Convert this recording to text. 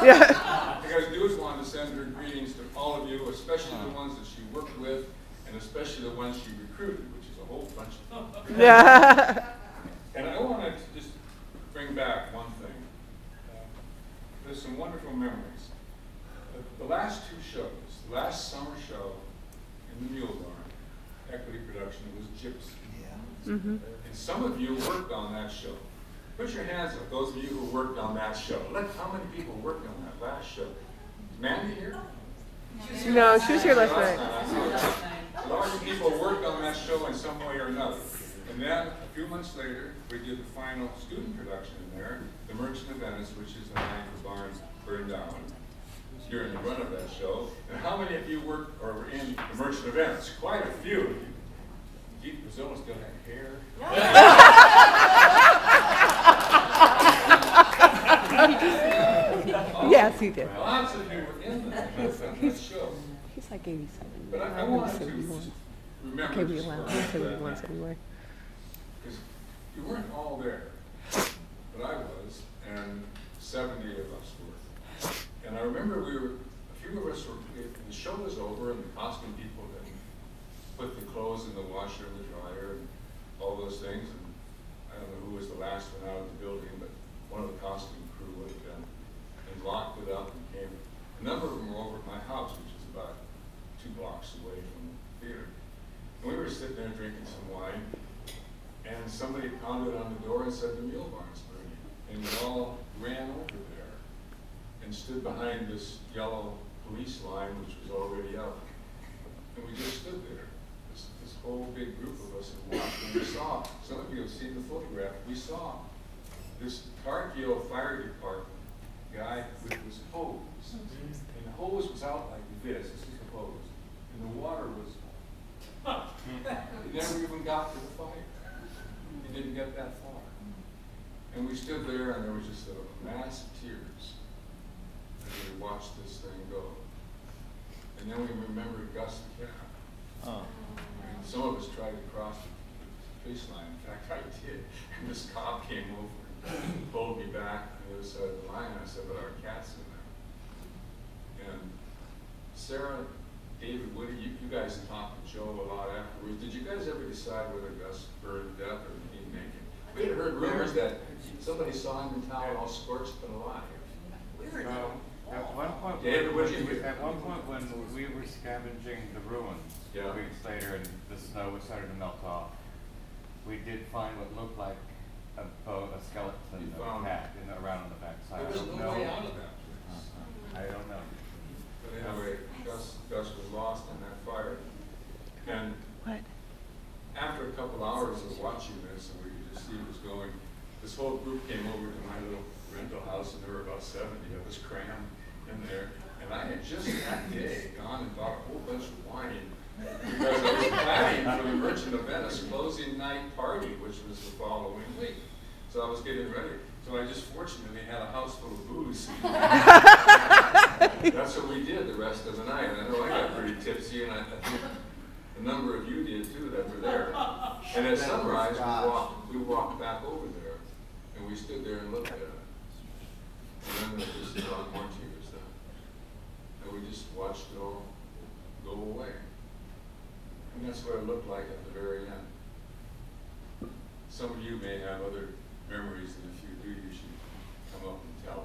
Yeah. I gotta do is want to send her greetings to all of you, especially the ones that she worked with, and especially the ones she recruited, which is a whole bunch of them. Yeah. And I wanted to just bring back one thing. There's some wonderful memories. The last two shows, the last summer show in the Mule Barn, Equity Production, was Gypsy. Mm-hmm. And some of you worked on that show. Put your hands up, those of you who worked on that show. Look how many people worked on that last show. Is Mandy here? No, she was here last night. A lot of people worked on that show in some way or another. And then a few months later, we did the final student production in there, The Merchant of Venice, which is the night the barn burned down during the run of that show. And how many of you worked or were in The Merchant of Venice? Quite a few. Keith Brazil still had hair. Yes, he did. Lots of you were in that show. He's like 87. But I wanted to remember Okay, we this allow for him to say what he that wants night. anyway. Because you weren't all there, but I was, and 70 of us were. And I remember a few of us were, the show was over and the costume people had put the clothes in the washer and the dryer and all those things. And I don't know who was the last one out of the building, but one of the costume crew would have been, and locked it up and came. A number of them were over at my house, which is about 2 blocks away from the theater. And we were sitting there drinking some wine, and somebody pounded on the door and said, the Mule Barn's burning. And we all ran over there and stood behind this yellow police line, which was already up. And we just stood there, this whole big group of us, and watched. And we saw, some of you have seen the photograph, we saw this Cargill Fire Department guy with his hose. And the hose was out like this is the hose. And the water was, he never even got to the fire. He didn't get that far. And we stood there and there was just a mass of tears as we watched this thing go. And then we remembered Gus the cat. And some of us tried to cross the finish line. In fact, I did. And this cop came over and pulled me back on the other side of the line. And I said, but our cat's in there. And Sarah, David, Woody, you guys talked to Joe a lot afterwards. Did you guys ever decide whether Gus burned to death or he didn't make it? We had heard rumors that somebody saw him in town all scorched but alive. At one point, David, what did you hear? at one point when we were scavenging the ruins, Yeah. weeks later, and the snow was starting to melt off, we did find what looked like a skeleton You of a found- cat around on the backside. There was no way out of that. I don't know. But anyway, Gus was lost in that fire. And What? after a couple hours of watching this, and we could just see it was going, this whole group came over to my little rental house, and there were about 70 of us crammed in there. And I had just that day gone and bought a whole bunch of wine because I was planning for the Merchant of Venice closing night party, which was the following week. So I was getting ready. So I just fortunately had a house full of booze. That's what we did the rest of the night. I know I got pretty tipsy, and I think a number of you did too that were there. And at sunrise, we walked back over there, and we stood there and looked at it. And then there was just a lot more tears then. And we just watched it all go away. And that's what it looked like at the very end. Some of you may have other memories, and if you do, you should come up and tell.